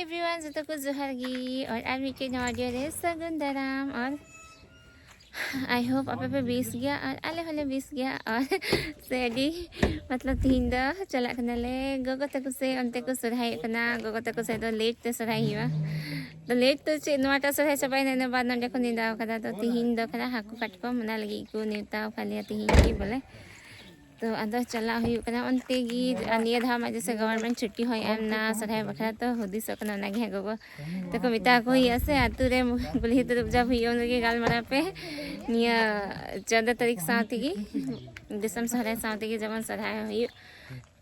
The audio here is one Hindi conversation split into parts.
एवरीवन, जो को जोहार गी और आज मिट्टी नवाडियो रे सगुन दाराम और आई होप आप पे 20 गया और आले हले 20 गया और सेडी मतलब तीन द चला कनले गोगो तक से अंते को सुराई कना गोगो तक से तो लेट ते सुराई हिवा तो लेट तो चे नोटा सुराई सबाई ने बाद नंडे को निंदा कदा तो तीन द कना हाकु काट को मना लगी को नेता खाली तीन की बोले तो अदा चला हुआ उनते निया धाम जैसे गवर्नमेंट छुट्टी हो एमना सराय बखरा तो हुदिस ना गोगो तो को मिता को से आतु रे गुली दुरुब जब हुई गालमारा पे निया 14 तारीख साथी दिसम सराय साथी जब सराय हुई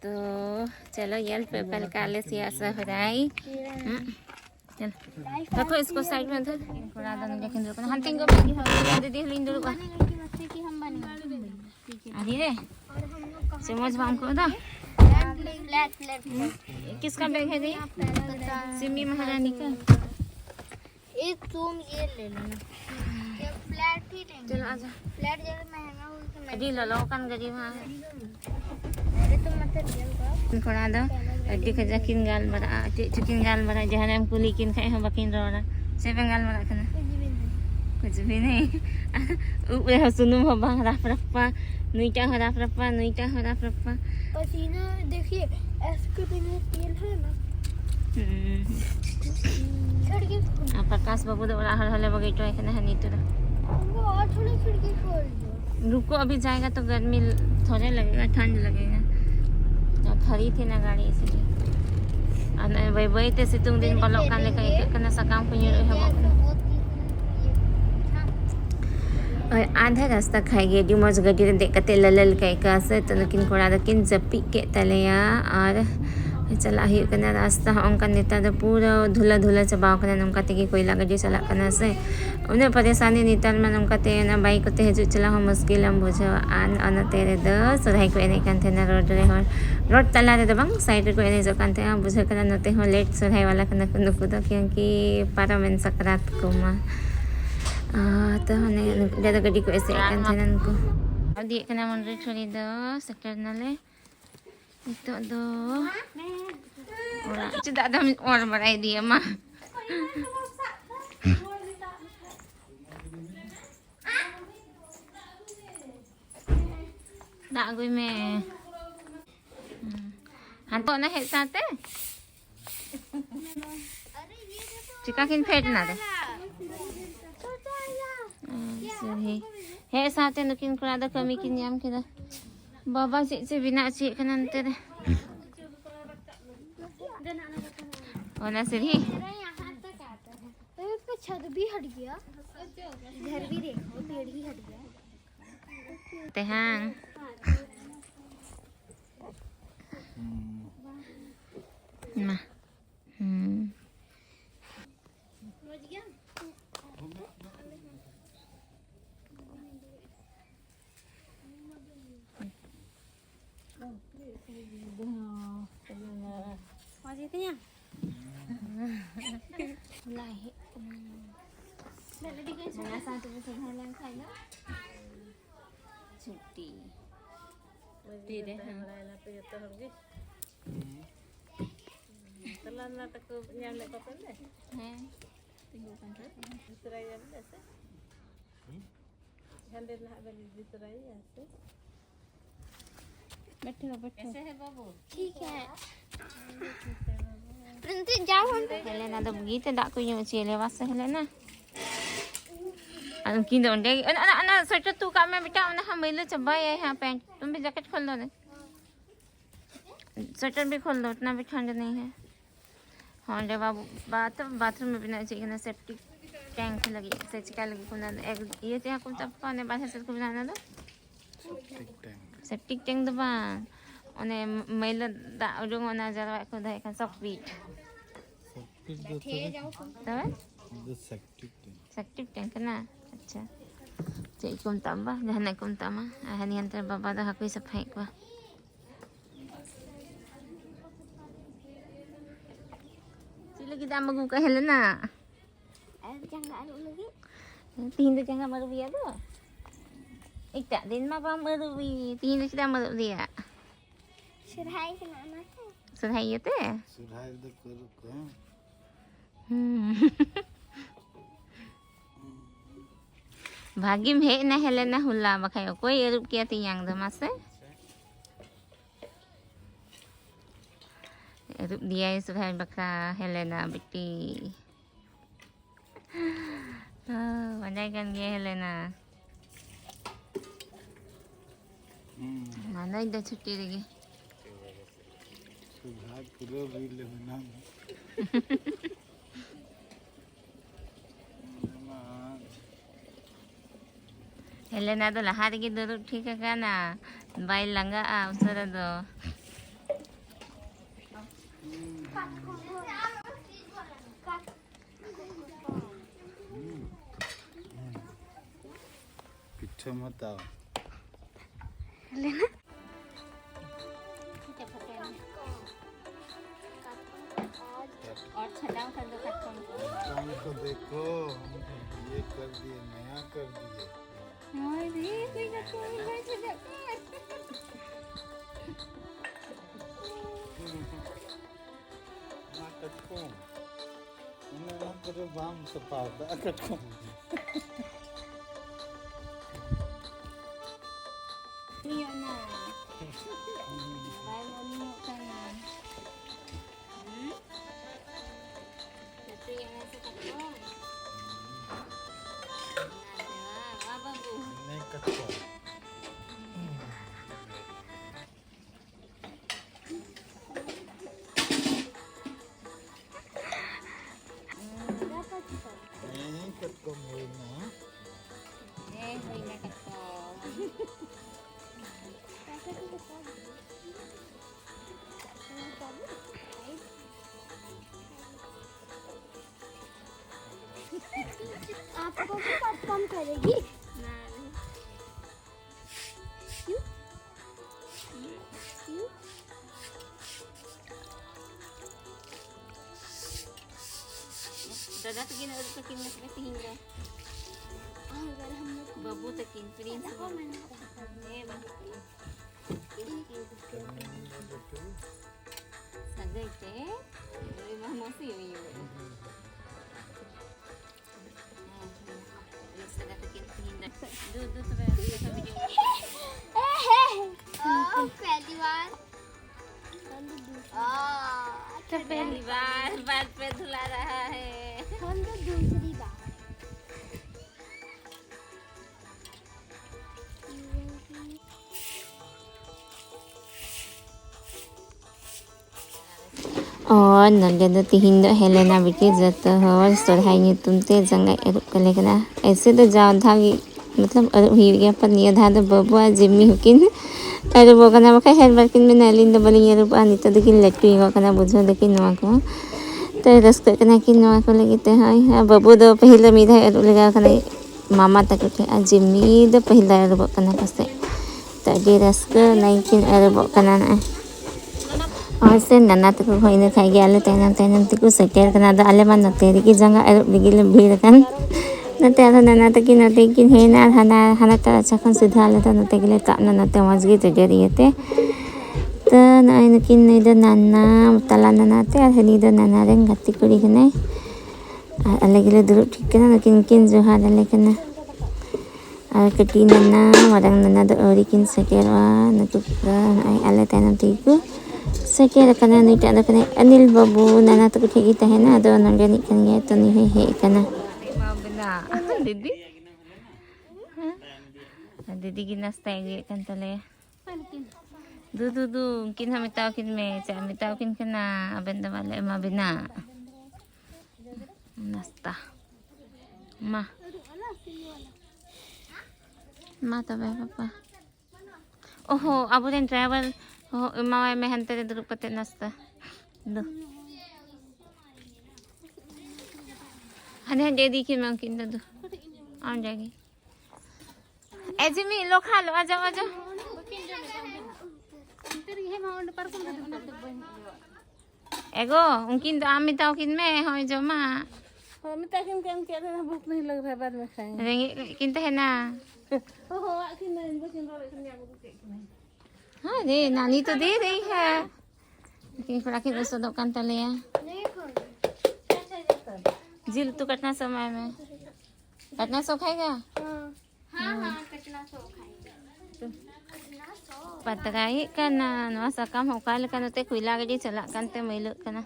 तो चलो यल पे कल काले सिया सराय चल देखो इसको साइड में धर थोड़ा दन लेकिन रुको हंटिंग को दीदी लिंद रुको अरे रे समझ बाम को दा फ्लैट किसका बैग है ये सिमी महारानी का एक तुम ये ले लेना ये फ्लैट ही लेंगे चलो आजा फ्लैट ज्यादा महंगा हो तो मैं अभी ले लो कान गरी वहां अरे तुम मत दियो थोड़ा दा अड्डी के जकिन गाल बरा चिकिन गाल बरा जहनम कुली किन खाए हम बकिन रोना से बंगाल बरा कना कुछ भी नहीं ऊपर सुनुम हो बा रफरप्पा नुईटा हो रफरप्पा पसीना देखिए इसके बिना तेल है ना खिड़की प्रकाश बाबू तो बड़ा हर हले बगैटो है ना नीतू वो और थोड़ी खिड़की खोल दो रुको अभी जाएगा तो गर्मी थोड़े लगेगा ठंड लगेगा तो खरी थी ना गाड़ी इसलिए और वही वही ते सितुंग दिन बलक कान लेकर एक कना सकाम को यूर है और आधा रास्ता खाई गए डी मज गड्डी देख कते ललल कई से तो लेकिन कोड़ा दकिन जपी के तलेया और चला ही कना रास्ता उनका नेता तो पूरा धुला धुला चबाव कना उनका ते कोयला गड्डी चला कना से उन्हें परेशानी नितल में उनका ते ना बाइक ते हजू चला हो मुश्किल हम बुझो आन अन तेरे द सुराई को एने कान थे ना रोड रे हो रोड तला रे दबंग साइड को एने जो कान थे बुझो कना नते हो लेट सुराई वाला कना कुन क्योंकि पारामेन सकरात को मा तो हने ज़्यादा गड्डी को ऐसे kan थे नन को अब दिए कना मन रे छोड़ी दो सेक्टर नाले itu do orang tidak ada orang berai dia mah nak gue me hantu na het sate jika kin pet na de सही है साथे नुकिन करा द कमी किन याम के द बाबा से बिना ची कनन तेरे ओना सही यहाँ तक आता है तो इसका छत भी हट गया घर भी देखो पेड़ भी हट गया तेहां ना masih tanya lahi मैंने भी कहीं बड़ा सा तो सुधारन खाना छुट्टी दे दे लायला तो जतो होगे तला ना तक न्याम ले पकड़ ले हैं tinggal kan दूसरा यार ऐसे हंडे ना वाली दूसरा ही ऐसे बैठो ऐसे है बाबू ठीक है प्रिंसी जाओ हम Helena do begitu dak ko yung si lewasa Helena an kin don dे ana sweater तू का मैं बेटा ना हम ले चबा है यहां पैंट तुम भी जैकेट खोल दो स्वेटर भी खोल दो उतना भी ठंड नहीं है हां रे बाबू बाथरूम में बिना चाहिए ना सेप्टिक टैंक लगी सच का लगी को ना एक ये क्या को तब ने बाहर से को बनाना दो सेप्टिक टैंक दबा ओने मैला दा उडंग ओना जरा को धाय का सब पीट तब सेप्टिक टैंक ना अच्छा cik kum tambah dah kum tama ahani antar baba dah aku safai kwa si lagi dah magu ka Helena jangan anu lagi tin tu jangan maru dia tu ikta din ma ba maru wi tin tu sudah maru dia सुराई के नाम है सुधाई ते सुधार दे करू को भाग्यम हेज ना हेलेना हुला बखाय कोई एरुप किया तियांग दो मासे एरुप दिया इस भाई बका हेलेना बेटी वंजाय kan गे हेलेना mana ida छुट्टी लगी सुभाग पूरा रील बना हेलेना तो लहा गे दुरुब ठीक है ना बाई लंगा उसरा दो पीछे मत आओ लेना और छटाओ कर दो खत्म को देखो ये कर दिए नया कर दिए हाय रे कोई ना कोई मैं छटा ना कटको उन्हें ना करो balm सपावदा कटको Iya na. Baik mau kana. Tapi yang nasi katong. Nasi apa bu? नहीं कटको नहीं कटको मोना Hoy na katong. आपको भी बात कम करेगी क्यों क्यों Dadat gin ulit takin mas betihin na. अगर हम लोग Babu takin prince देखो mo. मैंने Sagay te. Ay mama si yo. Sagay takin prince na. Do sa video. पहली बार तो पहली बार बात पे धुला रहा है हम तो दूसरी बार और नंगे दो तिहिन दो हेलेना बिटी जत हर सोरहाई nyutum te jangai erup kale kana ऐसे तो जाओ था मतलब erup hui gya पर निया था तो बबुआ Jimmy हुकिन erup kana baka her barkin में नालिन दो बलिंग erup ani तो दिकिन लेटू ही kana बुझो दिकिन नवा को तो रस्ते kana कि नवा को लगी ते हाय बबु दो पहले मिधा erup लगा kana मामा तक के जिम्मी दो पहला erup kana पसे तो दे रस्ते नाइकिन erup kana ना और से नन्ना तक होई न खाई गया ले तैनम तक सेटेर कना द आले मा नते की जंगा एरब बिगिल भीड़ कन नते आधा नन्ना तक की नते की हे ना हना ता अच्छा खन सुधा ले त नते के ले ता नते मजगी ते जरियते त नाइन किन नै द नन्ना तला नन्ना ते हनी द नन्ना रेन गति कुड़ी कने आले गिले दुरु ठीक कना किन किन जो हा ले कना और कटी नन्ना मरंग नन्ना द ओरी किन सेटेरवा नतुका आई आले तैनम तिकु सेकेर कना नीटा द कने अनिल बाबू नाना तो कुछ ही है ना दो नंगे निकल गया तो नहीं है कना दीदी दीदी की नाश्ता है kan tale du kin hami taw kin me cha mi taw kin kana abenda wale ma bina नाश्ता ma ta ba papa oho abu den travel oh mama में हंते दे दुरुप कते नाश्ता दो हने दे दी कि मैं किन दो आ जाएगी एजिमी लो खा लो आ जाओ एगो उनकिन तो आमी ताओ किन में हो जो मां हाँ मिता किन क्या भूख नहीं लग रहा है बाद में खाएंगे रेंगे किन तो है ना हो आखिर नहीं बकिन रो इतनी आगो के नहीं हाँ दे नानी तो दे रही है लेकिन फिर आखिर गुस्सा दुकान तले है नहीं खोल जिल तू कटना समय में कटना सो खाएगा हाँ कितना सो खाएगा कितना सो पतराई करना नवा सकम होका लेका नते खुला गडी चला कानते मैलो कना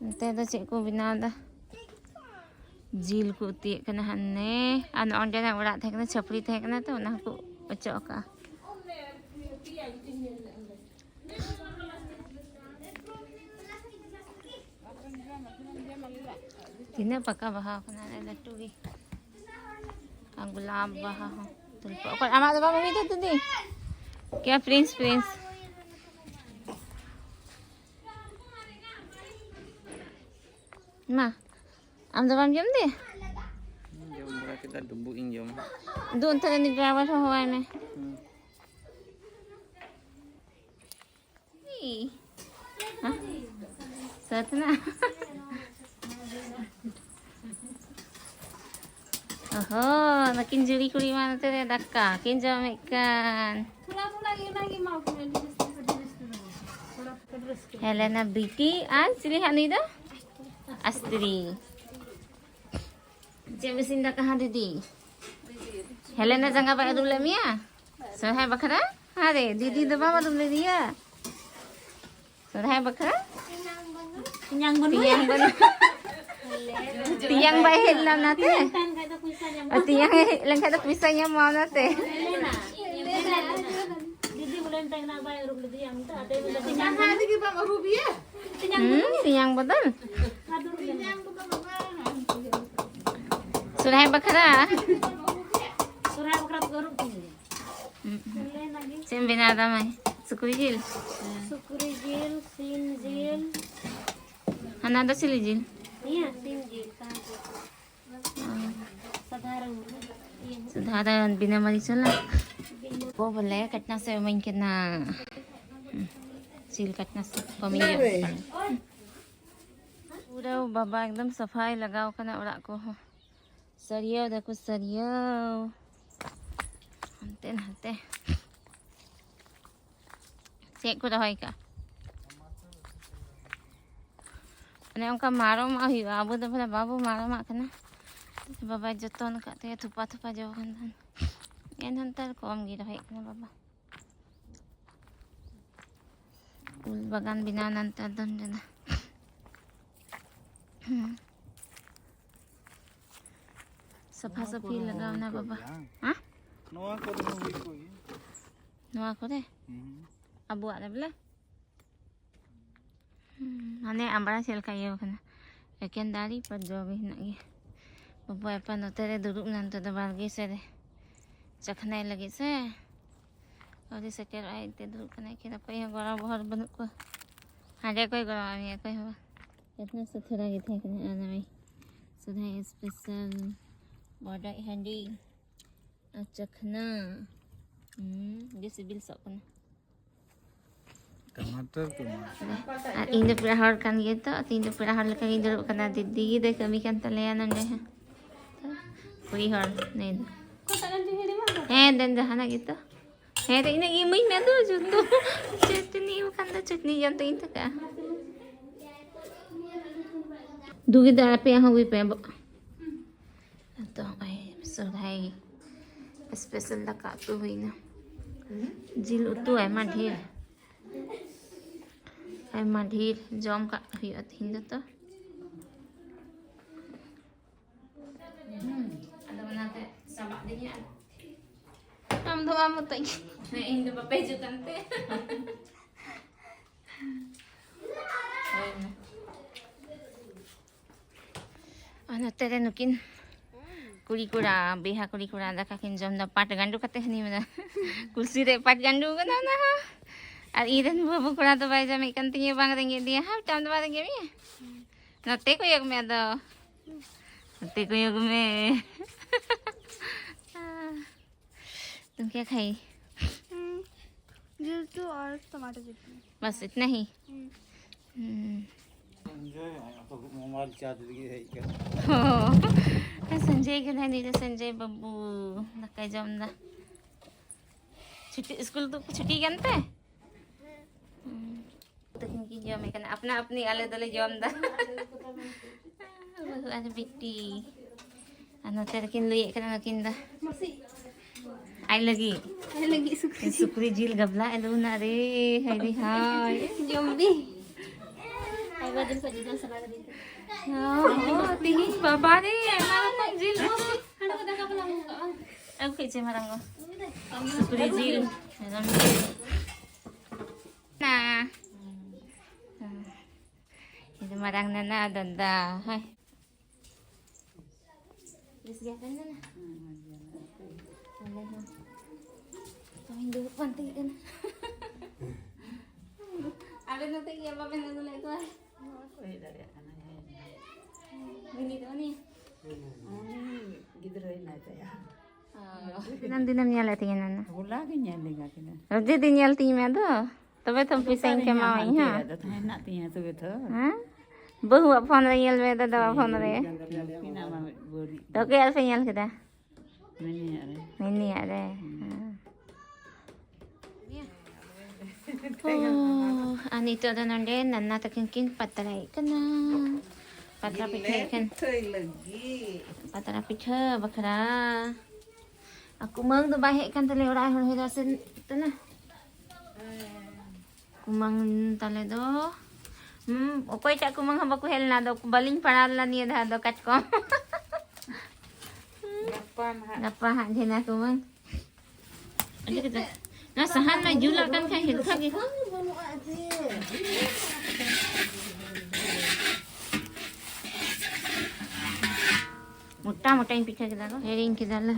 नते द चेक को बिना दा जिल को ती कना हन्ने अन ओंडे ना उड़ा थे कना छपरी थे कना तो ना को ओचोका तीना पका बहा कना लट्टू गी गुलाब बहा हो तुलपा और आमा दबा मम्मी दे दे क्या प्रिंस प्रिंस मा am dawam jam deh jam berapa kita dumbukin jam doon tadi ni driver ho hoy me ha satna oh makin juri kuri mana tere dakka kin jam ikan थोड़ा ये लगी माँ को Helena Biti and sili hanida Astri Jam sinda kaha didi Helena janga ba adul lamia so hai bakra are didi daba ma dum le diya so hai bakra yang benar tiang ban tiang ba helam nate kan kata kuisa yang tiang lang kada pisanya mau nate didi boleh tang nak bayar rubli dia yang tak ada boleh tiang betul aduh yang so hai bakra surah berat garuk ini lagi sem binada mai sukuri jil sukuri jil sin jil hanada sili jil iya sin jil साधारण साधारण बिना मरी चला वो बोले कटना से मैं कितना सील कटना से कमी पूरा बाबा एकदम सफाई लगाओ कना ओड़ा को सरियो देखो सरियो हंते हंते चेक को रहोय का अने उनका मारो मा हुआ अब तो भला बाबू मारो मा कना बाबा जतन काते थुपा थुपा जो खन एन हंतर कम गी रहे कना बाबा फूल बागान बिना नंतर दन जना सफा सफी लगाओ ना बाबा हां नवा करो हुई कोई नवा करे अबु आले बले माने आंबड़ा सेल का ये कना एकेन दारी पर जोगे हिनागी बाबा अपन नोते रे दुरुब नंत द बालगी से रे चखनाय लगी से और इसे के आई ते दुरुब कने के कोई गोरा बहर बन को हाडे कोई गोरा आमी कोई हो इतना से थोड़ा गे थे कने आना में सुधा स्पेशल बॉर्डर हैंडी चखना ये सिबिल सब कने टमाटर इन दो पूरा हर kan gitu इन दो पूरा हर लगा duduk kana didi deh kami kan talian nande free hor nen dan jahana gitu deh ini iming na tuh junto chutney bukan tuh chutney janto itu ka dugi da pe यहाँ हुई पे तो आई सुधाई स्पेशल लगा तो हुई ना जिल उतु है मा ढेर ayam ढेर जम का हुआ तीन तो ada nanti sabak dia am do am tai na indo ba peju kante ana tere nukin kuri kura beha kuri kura da kakin jom da pat gandu kate hani mena kursi re pat gandu kana na R Irene বাবু কোড়া তো ভাই জামে কান তিয়ে বাং রেঙ্গে দিয়া হা টাম দবা রেঙ্গে মি নতে কো এক মে দো नते को योग में तुम क्या खाई जिल तो और टमाटर चटनी बस इतना ही संजय तो मोबाइल चार्ज लगी है क्या संजय के नहीं दे संजय बब्बू नका जमदा छुट्टी स्कूल तो छुट्टी गनते तकनीकी जम है अपना अपनी आले दले जमदा ada Betty. Ano terkin luye kana kinda. Masih. Ai lagi. Lagi suka. Sukri jil gabla eluna re. Hai hai. Zombie. Ay, wajib sa dyan sa natin. Oh, tingin baba ni. Mara pang jil mo. Ano ka ka pala mo? Aku kece marang ko. Sukri jil. Alam mo. Na. Itu marang na danda. Hai. Bis gakan na. Kaming dulu panti kan. Ada nanti ya apa yang dulu itu? Ini tuh nih. Nanti namanya latih kan? Lagi nyali gak kena. Roje dinyal timnya tuh. Tapi tuh pisang kemauin ha. Nak tinya tu betul. Hah? Bahu apa phone real beda dah phone re. Pina mama bori. तो के alfa nyal kita. Meni ada. Ini ada. Oh, ani itu ada nande nana takin patrai kana. Patra pithe kan. Thôi lagi. Patra pithe bakra. Aku mang tu baik kan tele orang hol hol sen tana. Kumang tale do. Okoi tak kumang hamba ku hel na do baling panal la ni dah do kat ko. Napah din na kumang. Ano kita? Nasahan may jula kan kay hilka gi. मोटा पिठा के दागो हेरिंग के दाल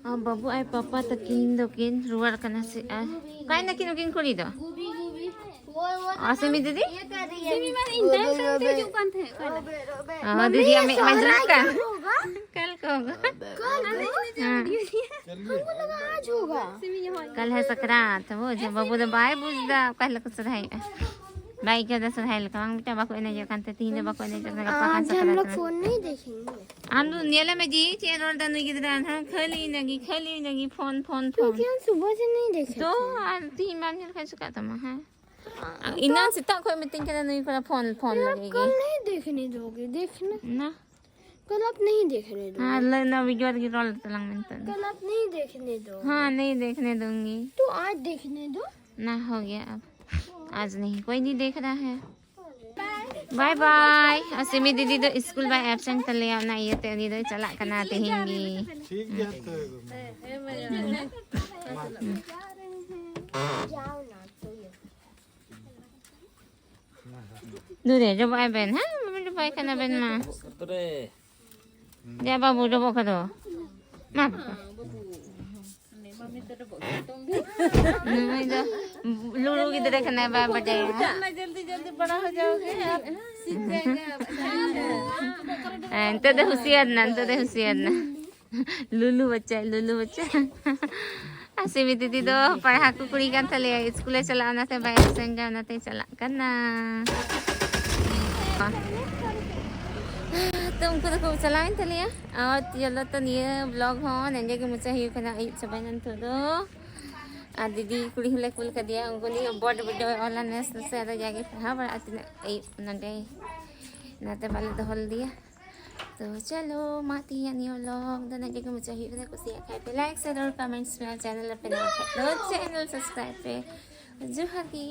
अब बाबू आई पापा तकिन दोकिन रुवार कना से काय न किन कोरी दो गोभी गोभी आसमी दीदी Sini man intention tunjukkan थे. हां दीदी हमें मंजला का कल को होगा आज होगा कल है संक्रांत वो जो बाबू तो बाय बुझदा कल को सराई बाई के दस सराई का बेटा बाको ने जो कांते तीन बाको ने जो का पान आज हम लोग संक्रांत फोन नहीं देखेंगे आंदू नेला में जी चेर और दनु गिदरान हां खली नगी फोन क्योंकि हम सुबह से नहीं देखे तो आंटी मान के सुका तम है इना सिता कोई मीटिंग के नहीं पर फोन लगेगी कल नहीं देखने दोगे देखना ना कल आप नहीं देखने दो हाँ ना वीडियो की रोल तलंग में कल आप नहीं देखने दो हाँ नहीं देखने दूंगी तो आज देखने दो ना हो गया अब आज नहीं कोई नहीं देख रहा है बाय बाय असिमी दीदी तो स्कूल बाय एब्सेंट ले ना ये ते नी चला कना तेहिंगी ठीक जाता है जाओ ना दूरे जो बाय बेन हां जो बाय कना बेन मा dia babu dobo ka do ma नहीं तो लूलू की तरह खाना बाप बजाया ना जल्दी जल्दी बड़ा हो जाओगे आप सीख जाएगा तो होशियार ना लूलू बच्चा आसिमी दीदी तो पढ़ा कुकुड़ी का थले स्कूल चलाना थे बाय सेंड जाना थे चला करना तुमको तो खूब चलाएं थले और चलो तो ये ब्लॉग हो नंजे के मुझे ही करना एक सब नन तो दीदी कुड़ी हुले कुल कर दिया उनको लिए बोर्ड वीडियो ऑनलाइन नेस से आधा जाके पढ़ा बड़ा नंदे नाते वाले तो हल दिया तो चलो माती है न्यू व्लॉग तो नंजे के मुझे ही करना कुछ पे लाइक शेयर और कमेंट्स में चैनल पे ना चैनल सब्सक्राइब पे जोहार की